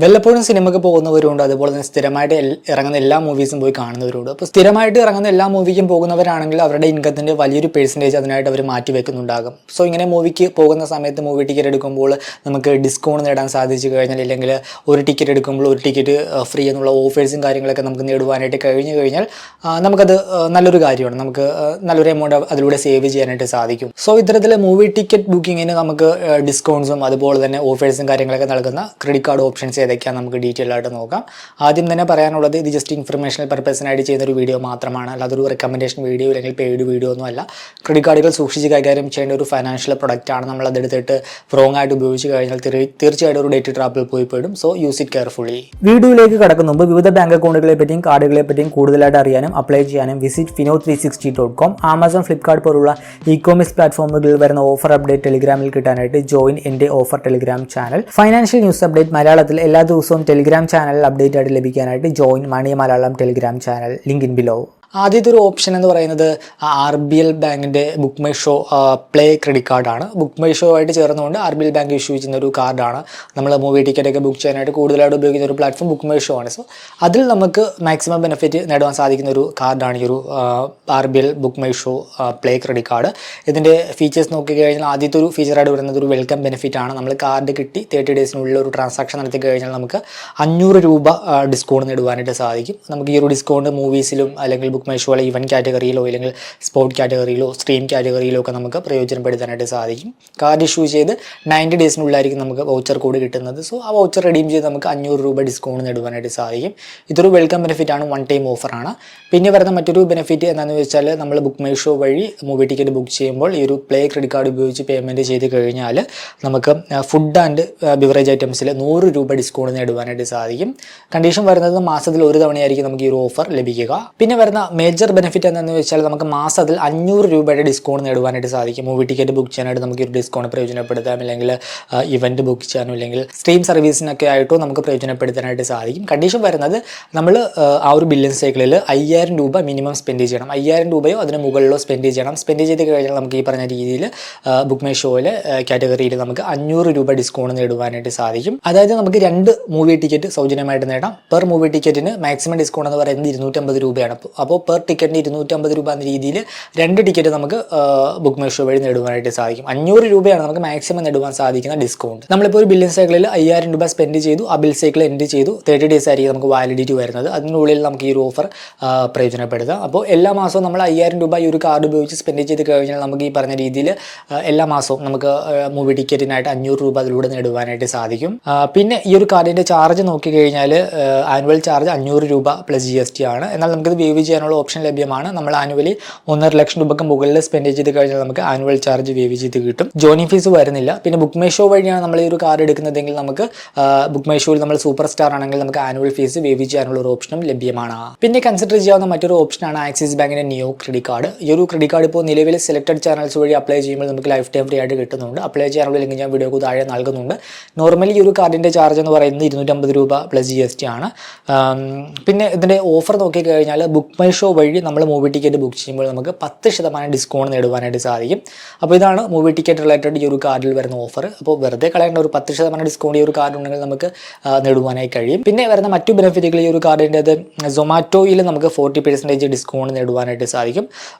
വല്ലപ്പോഴും സിനിമയ്ക്ക് പോകുന്നവരുണ്ട്, അതുപോലെ തന്നെ സ്ഥിരമായിട്ട് ഇറങ്ങുന്ന എല്ലാ മൂവീസും പോയി കാണുന്നവരുണ്ട്. അപ്പോൾ സ്ഥിരമായിട്ട് ഇറങ്ങുന്ന എല്ലാ മൂവിക്കും പോകുന്നവരാണെങ്കിൽ അവരുടെ ഇൻകത്തിൻ്റെ വലിയൊരു പെർസെൻറ്റേജ് അതിനായിട്ട് അവർ മാറ്റി വെക്കുന്നുണ്ടാകും. സോ ഇങ്ങനെ മൂവിക്ക് പോകുന്ന സമയത്ത് മൂവി ടിക്കറ്റ് എടുക്കുമ്പോൾ നമുക്ക് ഡിസ്കൗണ്ട് നേടാൻ സാധിച്ചു കഴിഞ്ഞാൽ, അല്ലെങ്കിൽ ഒരു ടിക്കറ്റ് എടുക്കുമ്പോൾ ഒരു ടിക്കറ്റ് ഫ്രീ എന്നുള്ള ഓഫേഴ്സും കാര്യങ്ങളൊക്കെ നമുക്ക് നേടുവാനായിട്ട് കഴിഞ്ഞു കഴിഞ്ഞാൽ നമുക്കത് നല്ലൊരു കാര്യമാണ്. നമുക്ക് നല്ലൊരു എമൗണ്ട് അതിലൂടെ സേവ് ചെയ്യാനായിട്ട് സാധിക്കും. സോ ഇത്തരത്തിൽ മൂവി ടിക്കറ്റ് ബുക്കിങ്ങിന് നമുക്ക് ഡിസ്കൗണ്ട്സും അതുപോലെ തന്നെ ഓഫേഴ്സും കാര്യങ്ങളൊക്കെ നൽകുന്ന ക്രെഡിറ്റ് കാർഡ് ഓപ്ഷൻസ് ഏതൊക്കെയാണ് നമുക്ക് ഡീറ്റെയിൽ ആയിട്ട് നോക്കാം. ആദ്യം തന്നെ പറയാനുള്ളത്, ഇത് ജസ്റ്റ് ഇൻഫർമേഷണൽ പർപ്പസിനായിട്ട് ചെയ്യുന്നൊരു വീഡിയോ മാത്രമാണ്, അല്ലാതെ ഒരു റെക്കമെൻഡേഷൻ വീഡിയോ അല്ലെങ്കിൽ പെയ്ഡ് വീഡിയോ ഒന്നും അല്ല. ക്രെഡിറ്റ് കാർഡുകൾ സൂക്ഷിച്ച് കൈകാര്യം ചെയ്യേണ്ട ഒരു ഫൈനാൻഷ്യൽ പ്രൊഡക്റ്റ് ആണ്. നമ്മൾ അതെടുത്തിട്ട് റോങ് ആയിട്ട് ഉപയോഗിച്ച് കഴിഞ്ഞാൽ തീർച്ചയായിട്ടും ഒരു ഡേറ്റ് ട്രാപ്പിൽ പോയി പെടും. So use it carefully. വീഡിയോയിലേക്ക് കടക്കുന്ന മുമ്പ് വിവിധ ബാങ്ക് അക്കൗണ്ടുകളെ പറ്റിയും കാർഡുകളെ പറ്റിയും കൂടുതലായിട്ട് അറിയാനും അപ്ലൈ ചെയ്യാനും വിസിറ്റ് fino360.com, ആമസോൺ, ഫ്ലിപ്കാർട്ട് പോലുള്ള ഇ-കോമേഴ്സ് പ്ലാറ്റ്ഫോമുകളിൽ വരുന്ന ഓഫർ അപ്ഡേറ്റ് ടെലിഗ്രാമിൽ കിട്ടാനായിട്ട് ജോയിൻ എൻ്റെ offer telegram channel. Financial news update മലയാളത്തിൽ എല്ലാ ദിവസവും ടെലിഗ്രാം ചാനലിൽ അപ്ഡേറ്റ് ആയിട്ട് ലഭിക്കാനായിട്ട് join money Malayalam telegram channel, link in below. ആദ്യത്തെ ഒരു ഓപ്ഷൻ എന്ന് പറയുന്നത് RBL ബാങ്കിൻ്റെ Book My Show Play credit കാർഡാണ്. ബുക്ക് മൈ ഷോ ആയിട്ട് ചേർന്നുകൊണ്ട് RBL ബാങ്ക് ഇഷ്യൂ ചെയ്യുന്ന ഒരു കാർഡാണ്. നമ്മൾ മൂവി ടിക്കറ്റൊക്കെ ബുക്ക് ചെയ്യാനായിട്ട് കൂടുതലായിട്ട് ഉപയോഗിക്കുന്ന ഒരു പ്ലാറ്റ്ഫോം ബുക്ക് മൈ ഷോ ആണ്. സോ അതിൽ നമുക്ക് മാക്സിമം ബെനിഫിറ്റ് നേടാൻ സാധിക്കുന്ന ഒരു കാർഡാണ് ഈ ഒരു RBL book My Show Play credit card. ഇതിൻ്റെ ഫീച്ചേഴ്സ് നോക്കിക്കഴിഞ്ഞാൽ ആദ്യത്തെ ഒരു ഫീച്ചറായിട്ട് വരുന്നത് ഒരു വെൽക്കം ബെനിഫിറ്റ് ആണ്. നമ്മൾ കാർഡ് കിട്ടി 30 ഡേയ്സിനുള്ളിൽ ഒരു ട്രാൻസാക്ഷൻ നടത്തി കഴിഞ്ഞാൽ നമുക്ക് 500 രൂപ ഡിസ്കൗണ്ട് നേടുവാനായിട്ട് സാധിക്കും. നമുക്ക് ഈ ഒരു ഡിസ്കൗണ്ട് മൂവീസിലും അല്ലെങ്കിൽ ബുക്ക് മൈ ഷോ ഇവന്റ് കാറ്റഗറിയിലോ അല്ലെങ്കിൽ സ്പോർട്ട് കാറ്റഗറിയിലോ സ്ട്രീം കാറ്റഗറിയിലോ ഒക്കെ നമുക്ക് പ്രയോജനപ്പെടുത്താനായിട്ട് സാധിക്കും. കാർഡ് ഇഷ്യൂ ചെയ്ത് 90 ഡേയ്സിനുള്ളിലായിരിക്കും നമുക്ക് വൗച്ചർ കോഡ് കിട്ടുന്നത്. സോ ആ വൗച്ചർ റെഡീം ചെയ്ത് നമുക്ക് 500 രൂപ ഡിസ്കൗണ്ട് നേടുവാനായിട്ട് സാധിക്കും. ഇതൊരു വെൽക്കം ബെനിഫിറ്റ് ആണ്, വൺ ടൈം ഓഫറാണ്. പിന്നെ വരുന്ന മറ്റൊരു ബെനിഫിറ്റ് എന്താണെന്ന് വെച്ചാൽ, നമ്മൾ ബുക്ക് മൈ ഷോ വഴി മൂവി ടിക്കറ്റ് ബുക്ക് ചെയ്യുമ്പോൾ ഈ ഒരു പ്ലേ ക്രെഡിറ്റ് കാർഡ് ഉപയോഗിച്ച് പേയ്മെൻറ്റ് ചെയ്ത് കഴിഞ്ഞാൽ നമുക്ക് ഫുഡ് ആൻഡ് ബിവറേജ് ഐറ്റംസിൽ 100 രൂപ ഡിസ്കൗണ്ട് നേടുവാനായിട്ട് സാധിക്കും. കണ്ടീഷൻ വരുന്നത് മാസത്തിൽ ഒരു തവണയായിരിക്കും നമുക്ക് ഈ ഒരു ഓഫർ ലഭിക്കുക. പിന്നെ വരുന്ന മേജർ ബെനിഫിറ്റ് എന്താണെന്ന് വെച്ചാൽ, നമുക്ക് മാസത്തിൽ 500 രൂപയുടെ ഡിസ്കൗണ്ട് നേടുവാനായിട്ട് സാധിക്കും. മൂവി ടിക്കറ്റ് ബുക്ക് ചെയ്യാനായിട്ട് നമുക്ക് ഒരു ഡിസ്കൗണ്ട് പ്രയോജനപ്പെടുത്താം, അല്ലെങ്കിൽ ഇവന്റ് ബുക്ക് ചെയ്യാനോ അല്ലെങ്കിൽ സ്ട്രീം സർവീസിനൊക്കെ ആയിട്ടോ നമുക്ക് പ്രയോജനപ്പെടുത്താനായിട്ട് സാധിക്കും. കണ്ടീഷൻ വരുന്നത്, നമ്മൾ ആ ഒരു ബില്ലിംഗ് സൈക്കിളിൽ 5000 രൂപ മിനിമം സ്പെൻഡ് ചെയ്യണം. 5000 രൂപയോ അതിന് മുകളിലോ സ്പെൻഡ് ചെയ്യണം. സ്പെൻഡ് ചെയ്ത് കഴിഞ്ഞാൽ നമുക്ക് ഈ പറഞ്ഞ രീതിയിൽ ബുക്ക് മൈ ഷോയിലെ കാറ്റഗറിയിൽ നമുക്ക് 500 രൂപ ഡിസ്കൗണ്ട് നേടുവാനായിട്ട് സാധിക്കും. അതായത് നമുക്ക് 2 മൂവി ടിക്കറ്റ് സൗജന്യമായിട്ട് നേടാം. പെർ മൂവി ടിക്കറ്റിന് മാക്സിമം ഡിസ്കൗണ്ട് എന്ന് പറയുന്നത് 250 രൂപയാണ്. അപ്പോൾ പെർ ടിക്കറ്റിന് 250 രൂപ എന്ന രീതിയിൽ 2 ടിക്കറ്റ് നമുക്ക് ബുക്ക് മൈ ഷോ വഴി നേടുവാനായിട്ട് സാധിക്കും. 500 രൂപയാണ് നമുക്ക് മാക്സിമം നേടുവാൻ സാധിക്കുന്ന ഡിസ്കൗണ്ട്. നമ്മളിപ്പോൾ ഒരു ബില്ലിംഗ് സൈക്കിളിൽ 5000 രൂപ സ്പെൻഡ് ചെയ്തു, ആ ബിൽ സൈക്കിൾ എൻഡ് ചെയ്തു, 30 ഡേയ്സ് ആയിരിക്കും നമുക്ക് വാലിഡിറ്റി വരുന്നത്. അതിനുള്ളിൽ നമുക്ക് ഈ ഒരു ഓഫർ പ്രയോജനപ്പെടുത്താം. അപ്പോൾ എല്ലാ മാസവും നമ്മൾ 5000 രൂപ ഈ ഒരു കാർഡ് ഉപയോഗിച്ച് സ്പെൻഡ് ചെയ്ത് കഴിഞ്ഞാൽ നമുക്ക് ഈ പറഞ്ഞ രീതിയിൽ എല്ലാ മാസവും നമുക്ക് മൂവി ടിക്കറ്റിനായിട്ട് 500 രൂപ അതിലൂടെ നേടുവാനായിട്ട് സാധിക്കും. പിന്നെ ഈ ഒരു കാർഡിൻ്റെ ചാർജ് നോക്കിക്കഴിഞ്ഞാൽ ആനുവൽ ചാർജ് 500 രൂപ പ്ലസ് GST ആണ്. എന്നാൽ നമുക്കിത് വേവ് ചെയ്യാനുള്ള ഓപ്ഷൻ ലഭ്യമാണ്. നമ്മൾ ആനുവലി 1.5 ലക്ഷം രൂപയ്ക്ക് മുകളിൽ സ്പെൻഡ് ചെയ്ത് കഴിഞ്ഞാൽ നമുക്ക് ആനുവൽ ചാർജ് വേവ് ചെയ്ത് കിട്ടും. ജോയിനിങ് ഫീസ് വരുന്നില്ല. പിന്നെ ബുക്ക് മൈ ഷോ വഴിയാണ് നമ്മൾ ഈ ഒരു കാർഡ് എടുക്കുന്നതെങ്കിൽ നമുക്ക് ബുക്ക് മൈ ഷോയിൽ നമ്മൾ സൂപ്പർ സ്റ്റാർ ആണെങ്കിൽ നമുക്ക് ആനുവൽ ഫീസ് വേവ് ചെയ്യാനുള്ള ഒരു ഓപ്ഷനും ലഭ്യമാണ്. പിന്നെ കൺസിഡർ ചെയ്യാവുന്ന മറ്റൊരു ഓപ്ഷനാണ് ആക്സിസ് ബാങ്കിന്റെ നിയോ ക്രെഡിറ്റ് കാർഡ്. ഈ ഒരു ക്രെഡിറ്റ് കാർഡ് ഇപ്പോൾ നിലവിൽ സെലക്ടഡ് ചാനൽസ് വഴി അപ്ലൈ ചെയ്യുമ്പോൾ നമുക്ക് ലൈഫ് ടൈം ഫ്രീ ആയിട്ട് കിട്ടുന്നുണ്ട്. അപ്ലൈ ചെയ്യാനുള്ള ലിങ്ക് ഞാൻ വീഡിയോക്ക് താഴെ നൽകുന്നുണ്ട്. നോർമലി ഈ ഒരു കാർഡിന്റെ ചാർജ് എന്ന് പറയുന്നത് 250 രൂപ പ്ലസ് GST ആണ്. പിന്നെ ഇതിന്റെ ഓഫർ നോക്കിക്കഴിഞ്ഞാൽ ബുക്ക് മൈ ഷോ വഴി നമ്മൾ മൂവി ടിക്കറ്റ് ബുക്ക് ചെയ്യുമ്പോൾ നമുക്ക് 10% ഡിസ്കൗണ്ട് നേടുവാനായിട്ട് സാധിക്കും. അപ്പോൾ ഇതാണ് മൂവി ടിക്കറ്റ് റിലേറ്റഡ് ഈ ഒരു കാർഡിൽ വരുന്ന ഓഫർ. അപ്പോൾ വെറുതെ കളയേണ്ട ഒരു 10% ഡിസ്കൗണ്ട് ഈ ഒരു കാർഡ് ഉണ്ടെങ്കിൽ നമുക്ക് നേടുവാനായി കഴിയും. പിന്നെ വരുന്ന മറ്റു ബെനിഫിറ്റുകൾ ഈ ഒരു കാർഡിൻ്റെത്, സൊമാറ്റോയിൽ നമുക്ക് 40% ഡിസ്കൗണ്ട് നേടുവാനായിട്ട് സാധിക്കും.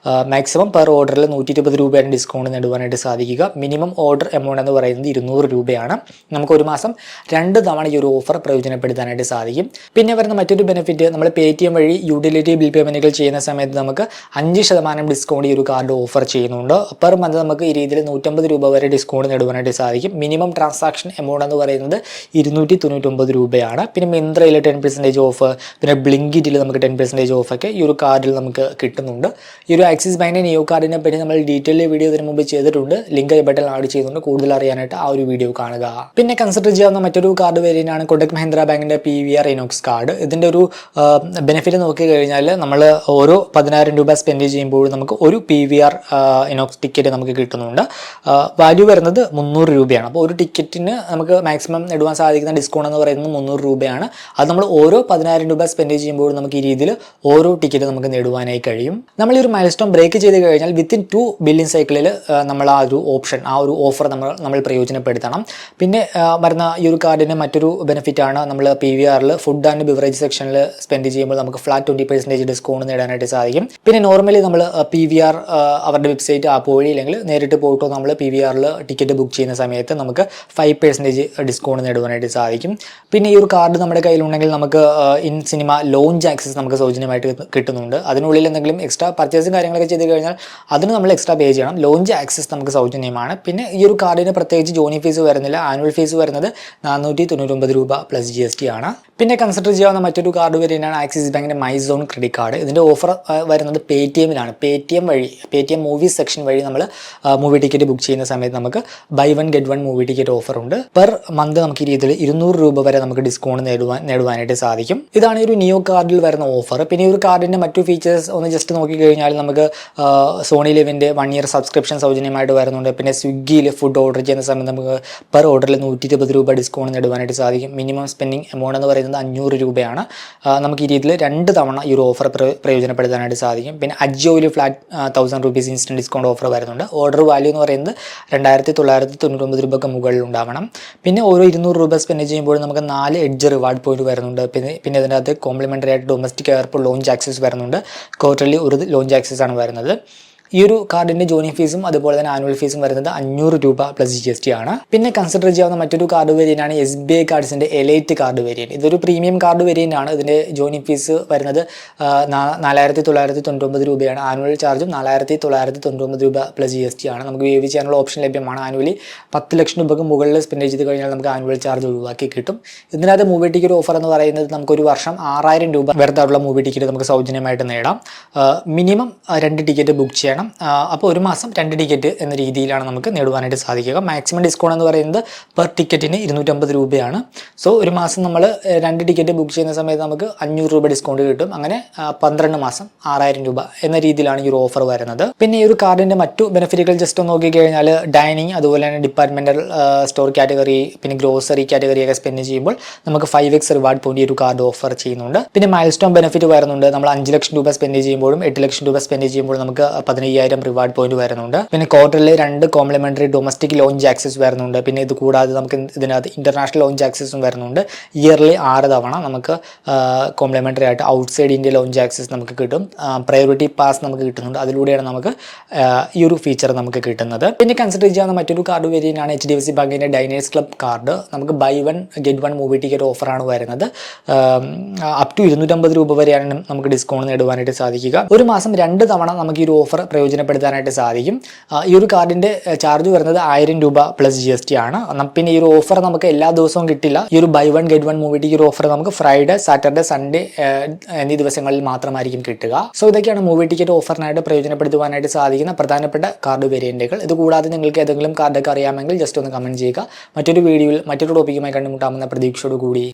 മാക്സിമം പെർ ഓർഡറിൽ 120 രൂപയാണ് ഡിസ്കൗണ്ട് നേടുവാനായിട്ട് സാധിക്കുക. മിനിമം ഓർഡർ എമൗണ്ട് എന്ന് പറയുന്നത് 200 രൂപയാണ്. നമുക്ക് ഒരു മാസം 2 തവണ ഈ ഒരു ഓഫർ പ്രയോജനപ്പെടുത്താനായിട്ട് സാധിക്കും. പിന്നെ വരുന്ന മറ്റൊരു ബെനിഫിറ്റ്, നമ്മൾ Paytm വഴി യൂട്ടിലിറ്റി ബിൽ പേയ്മെൻറ്റുകൾ ചെയ്യുന്ന സമയത്ത് നമുക്ക് 5% ഡിസ്കൗണ്ട് ഈ ഒരു കാർഡ് ഓഫർ ചെയ്യുന്നുണ്ട്. പെർ മന്ത് നമുക്ക് ഈ രീതിയിൽ 150 രൂപ വരെ ഡിസ്കൗണ്ട് നേടുവാനായിട്ട് സാധിക്കും. മിനിമം ട്രാൻസാക്ഷൻ എമൗണ്ട് എന്ന് പറയുന്നത് 299 രൂപയാണ്. പിന്നെ മിന്ത്രയിൽ 10% ഓഫ്, പിന്നെ ബ്ലിങ്കിറ്റിൽ നമുക്ക് 10% ഓഫൊക്കെ ഈ ഒരു കാർഡിൽ നമുക്ക് കിട്ടുന്നുണ്ട്. ഈ ഒരു ആക്സിസ് ബാങ്കിൻ്റെ നിയോ കാർഡിനെ പറ്റി നമ്മൾ ഡീറ്റെയിൽ വീഡിയോ ഇതിനു മുമ്പ് ചെയ്തിട്ടുണ്ട്. ലിങ്ക് ഐ ബട്ടണിൽ ആഡ് ചെയ്യുന്നുണ്ട്. കൂടുതൽ അറിയാനായിട്ട് ആ ഒരു വീഡിയോ കാണുക. പിന്നെ കൺസിഡർ ചെയ്യാവുന്ന മറ്റൊരു കാർഡ് വേരിയൻ്റാണ് കൊടക് മഹീന്ദ്ര ബാങ്കിൻ്റെ PVR ഇനോക്സ് കാർഡ്. ഇതിൻ്റെ ഒരു ബെനിഫിറ്റ് നോക്കി കഴിഞ്ഞാൽ നമ്മൾ ഓരോ 10,000 രൂപ സ്പെൻഡ് ചെയ്യുമ്പോൾ നമുക്ക് ഒരു PVR ഇനോക്സ് ടിക്കറ്റ് നമുക്ക് കിട്ടുന്നുണ്ട്. വാല്യൂ വരുന്നത് 300 രൂപയാണ്. അപ്പോൾ ഒരു ടിക്കറ്റിന് നമുക്ക് മാക്സിമം നേടുവാൻ സാധിക്കുന്ന ഡിസ്കൗണ്ട് എന്ന് പറയുന്നത് 300 രൂപയാണ്. അത് നമ്മൾ ഓരോ 10,000 രൂപ സ്പെൻഡ് ചെയ്യുമ്പോൾ നമുക്ക് ഈ രീതിയിൽ ഓരോ ടിക്കറ്റ് നമുക്ക് നേടുവാനായി കഴിയും. നമ്മൾ ഈ ഒരു മൈൽ സ്റ്റോൺ ബ്രേക്ക് ചെയ്ത് കഴിഞ്ഞാൽ വിത്തിൻ 2 ബില്യൺ സൈക്കിളിൽ നമ്മൾ ആ ഒരു ഓപ്ഷൻ, ആ ഒരു ഓഫർ നമ്മൾ പ്രയോജനപ്പെടുത്തണം. പിന്നെ വരുന്ന ഈ ഒരു കാർഡിന് മറ്റൊരു ബെനിഫിറ്റാണ്, നമ്മൾ PVRൽ ഫുഡ് ആൻഡ് ബിവറേജ് സെക്ഷനിൽ സ്പെൻഡ് ചെയ്യുമ്പോൾ നമുക്ക് ഫ്ലാറ്റ് 20% ഡിസ്കൗണ്ട് നേടാനായിട്ട് സാധിക്കും. പിന്നെ നോർമലി നമ്മൾ PVR അവരുടെ വെബ്സൈറ്റ് ആപ്പ് വഴി അല്ലെങ്കിൽ നേരിട്ട് പോയിട്ടോ നമ്മൾ PVRൽ ടിക്കറ്റ് ബുക്ക് ചെയ്യുന്ന സമയത്ത് നമുക്ക് 5% ഡിസ്കൗണ്ട് നേടുവാനായിട്ട് സാധിക്കും. പിന്നെ ഈ ഒരു കാർഡ് നമ്മുടെ കയ്യിലുണ്ടെങ്കിൽ നമുക്ക് ഇൻ സിനിമ ലോഞ്ച് ആക്സസ് നമുക്ക് സൗജന്യമായിട്ട് കിട്ടുന്നുണ്ട്. അതിനുള്ളിൽ എന്തെങ്കിലും എക്സ്ട്രാ പർച്ചേസും കാര്യങ്ങളൊക്കെ ചെയ്ത് കഴിഞ്ഞാൽ അതിന് നമ്മൾ എക്സ്ട്രാ പേ ചെയ്യണം. ലോഞ്ച് ആക്സസ് നമുക്ക് സൗജന്യമാണ്. പിന്നെ ഈ ഒരു കാർഡിന് പ്രത്യേകിച്ച് ജോയിനിങ് ഫീസ് വരുന്നില്ല. ആനുവൽ ഫീസ് വരുന്നത് 499 രൂപ പ്ലസ് GST ആണ്. പിന്നെ കൺസിഡർ ചെയ്യാവുന്ന മറ്റൊരു കാർഡ് വരെയാണ് ആക്സിസ് ബാങ്കിൻ്റെ മൈസോൺ ക്രെഡിറ്റ് കാർഡ്. ഇതിൻ്റെ ഓഫർ വരുന്നത് പേടിഎമ്മിലാണ്. പേടിഎം മൂവീസ് സെക്ഷൻ വഴി നമ്മൾ മൂവി ടിക്കറ്റ് ബുക്ക് ചെയ്യുന്ന സമയത്ത് നമുക്ക് buy 1 get 1 movie ticket offer ഉണ്ട്. പെർ മന്ത് നമുക്ക് ഈ രീതിയിൽ 200 രൂപ വരെ നമുക്ക് ഡിസ്കൗണ്ട് നേടുവാനായിട്ട് സാധിക്കും. ഇതാണ് ഒരു നിയോ കാർഡിൽ വരുന്ന ഓഫർ. പിന്നെ ഈ ഒരു കാർഡിൻ്റെ മറ്റു ഫീച്ചേഴ്സ് ഒന്ന് ജസ്റ്റ് നോക്കിക്കഴിഞ്ഞാൽ നമുക്ക് സോണി ലിവിൻ്റെ 1 ഇയർ സബ്സ്ക്രിപ്ഷൻ സൗജന്യമായിട്ട് വരുന്നുണ്ട്. പിന്നെ സ്വിഗ്ഗിയിൽ ഫുഡ് ഓർഡർ ചെയ്യുന്ന സമയത്ത് നമുക്ക് പെർ ഓർഡറിൽ 120 രൂപ ഡിസ്കൗണ്ട് നേടുവാനായിട്ട് സാധിക്കും. മിനിമം സ്പെൻഡിങ് എമൗണ്ട് എന്ന് പറയുന്നത് 500 രൂപയാണ്. നമുക്ക് ഈ രീതിയിൽ 2 തവണ ഈ ഒരു ഓഫർ പ്രയോജനപ്പെടുത്താനായിട്ട് സാധിക്കും. പിന്നെ അജിയോയിൽ ഫ്ലാറ്റ് 1000 രൂപീസ് ഇൻസ്റ്റൻറ്റ് ഡിസ്കൗണ്ട് ഓഫർ വരുന്നുണ്ട്. ഓർഡർ വാല്യൂ എന്ന് പറയുന്നത് 2,999 രൂപയ്ക്ക് മുകളിൽ ഉണ്ടാവണം. പിന്നെ ഓരോ 200 രൂപ സ്പെൻഡ് ചെയ്യുമ്പോൾ നമുക്ക് 4 എഡ്ജ് റിവാർഡ് പോയിന്റ് വരുന്നുണ്ട്. പിന്നെ അതിൻ്റെ അകത്ത് കോംപ്ലിമെൻ്ററി ആയിട്ട് ഡൊമസ്റ്റിക് എയർപോർട്ട് ലോഞ്ച് ആക്സസ് വരുന്നുണ്ട്. ക്വാർട്ടർലി ഒരു ലോഞ്ച് ആക്സസ് ആണ് വരുന്നത്. ഈ ഒരു കാർഡിൻ്റെ ജോയിനിങ് ഫീസും അതുപോലെ തന്നെ ആനുവൽ ഫീസും വരുന്നത് 500 രൂപ പ്ലസ് GST ആണ്. പിന്നെ കൺസിഡർ ചെയ്യാവുന്ന മറ്റൊരു കാർഡ് വേരിയൻ്റാണ് SBI കാർഡ്സിൻ്റെ എലൈറ്റ് കാർഡ് വേരിയൻറ്റ്. ഇതൊരു പ്രീമിയം കാർഡ് വേരിയൻ്റ് ആണ്. ഇതിൻ്റെ ജോയിനിങ് ഫീസ് വരുന്നത് 4,999 രൂപയാണ്. ആനുവൽ ചാർജും 4,999 രൂപ പ്ലസ് GST ആണ്. നമുക്ക് വേവ് ചെയ്യാനുള്ള ഓപ്ഷൻ ലഭ്യമാണ്. ആനുവലി 10 ലക്ഷം രൂപയ്ക്ക് മുകളിൽ സ്പെൻഡ് ചെയ്ത് കഴിഞ്ഞാൽ നമുക്ക് ആനുവൽ ചാർജ് ഒഴിവാക്കി കിട്ടും. ഇതിനകത്ത് മൂവി ടിക്കറ്റ് ഓഫർ എന്ന് പറയുന്നത് നമുക്കൊരു വർഷം 6,000 രൂപ വെറുതെയുള്ള മൂവി ടിക്കറ്റ് നമുക്ക് സൗജന്യമായിട്ട് നേടാം. മിനിമം 2 ടിക്കറ്റ് ബുക്ക് ചെയ്യണം. അപ്പോൾ ഒരു മാസം 2 ടിക്കറ്റ് എന്ന രീതിയിലാണ് നമുക്ക് നേടുവാനായിട്ട് സാധിക്കുക. മാക്സിമം ഡിസ്കൗണ്ട് എന്ന് പറയുന്നത് പെർ ടിക്കറ്റിന് 250 രൂപയാണ്. സോ ഒരു മാസം നമ്മൾ 2 ടിക്കറ്റ് ബുക്ക് ചെയ്യുന്ന സമയത്ത് നമുക്ക് 500 രൂപ ഡിസ്കൗണ്ട് കിട്ടും. അങ്ങനെ 12 മാസം 6,000 രൂപ എന്ന രീതിയിലാണ് ഈ ഒരു ഓഫർ വരുന്നത്. പിന്നെ ഈ ഒരു കാർഡിൻ്റെ മറ്റു ബെനിഫിറ്റുകൾ ജസ്റ്റ് ഒന്ന് നോക്കിക്കഴിഞ്ഞാൽ ഡൈനിങ്, അതുപോലെ തന്നെ ഡിപ്പാർട്ട്മെൻറ്റൽ സ്റ്റോർ കാറ്റഗറി, പിന്നെ ഗ്രോസറി കാറ്റഗറിയൊക്കെ സ്പെൻഡ് ചെയ്യുമ്പോൾ നമുക്ക് 5x റിവാർഡ് പോയിന്റ് ഈ ഒരു കാർഡ് ഓഫർ ചെയ്യുന്നുണ്ട്. പിന്നെ മൈൽ സ്റ്റോൺ ബെനിഫിറ്റ് വരുന്നുണ്ട്. നമ്മൾ 5 ലക്ഷം രൂപ സ്പെൻഡ് ചെയ്യുമ്പോഴും 8 ലക്ഷം രൂപ സ്പെൻഡ് ചെയ്യുമ്പോൾ നമുക്ക് 15,000 റിവാർഡ് പോയിന്റ് വരുന്നുണ്ട്. പിന്നെ ക്വാർട്ടറിൽ 2 കോംപ്ലിമെന്ററി ഡൊമസ്റ്റിക് ലോഞ്ച് ആക്സസ് വരുന്നുണ്ട്. പിന്നെ ഇത് കൂടാതെ നമുക്ക് ഇതിനകത്ത് ഇന്റർനാഷണൽ ലോഞ്ച് ആക്സസും വരുന്നുണ്ട്. ഇയർലി 6 തവണ നമുക്ക് കോംപ്ലിമെന്ററി ആയിട്ട് ഔട്ട്സൈഡ് ഇന്ത്യ ലോഞ്ച് ആക്സസ് നമുക്ക് കിട്ടും. പ്രയോറിറ്റി പാസ് നമുക്ക് കിട്ടുന്നുണ്ട്. അതിലൂടെയാണ് നമുക്ക് ഈ ഒരു ഫീച്ചർ നമുക്ക് കിട്ടുന്നത്. പിന്നെ കൺസിഡർ ചെയ്യാവുന്ന മറ്റൊരു കാർഡ് വേരിയൻ്റാണ് HDFC ബാങ്കിൻ്റെ ഡൈനേഴ്സ് ക്ലബ് കാർഡ്. നമുക്ക് ബൈ 1 ഗെറ്റ് 1 മൂവി ടിക്കറ്റ് ഓഫറാണ് വരുന്നത്. അപ് ടു 250 രൂപ വരെയാണ് നമുക്ക് ഡിസ്കൗണ്ട് നേടുവാനായിട്ട് സാധിക്കുക. ഒരു മാസം 2 തവണ നമുക്ക് ഈ ഒരു ഓഫർ പ്രയോജനപ്പെടുത്താനായിട്ട് സാധിക്കും. ഈ ഒരു കാർഡിൻ്റെ ചാർജ് വരുന്നത് 1000 രൂപ പ്ലസ് GST ആണ്. പിന്നെ ഈ ഒരു ഓഫർ നമുക്ക് എല്ലാ ദിവസവും കിട്ടില്ല. ഈ ഒരു buy 1 get 1 movie ticket offer നമുക്ക് ഫ്രൈഡേ, സാറ്റർഡേ, സൺഡേ എന്നീ ദിവസങ്ങളിൽ മാത്രമായിരിക്കും കിട്ടുക. സോ ഇതൊക്കെയാണ് മൂവി ടിക്കറ്റ് ഓഫറിനായിട്ട് പ്രയോജനപ്പെടുത്തുവാനായിട്ട് സാധിക്കുന്ന പ്രധാനപ്പെട്ട കാർഡ് വേരിയന്റുകൾ. ഇത് കൂടാതെ നിങ്ങൾക്ക് ഏതെങ്കിലും കാർഡൊക്കെ അറിയാമെങ്കിൽ ജസ്റ്റ് ഒന്ന് കമന്റ് ചെയ്യുക. മറ്റൊരു വീഡിയോയിൽ മറ്റൊരു ടോപ്പിക്കുമായി കണ്ടുമുട്ടാമെന്ന പ്രതീക്ഷയോടുകൂടി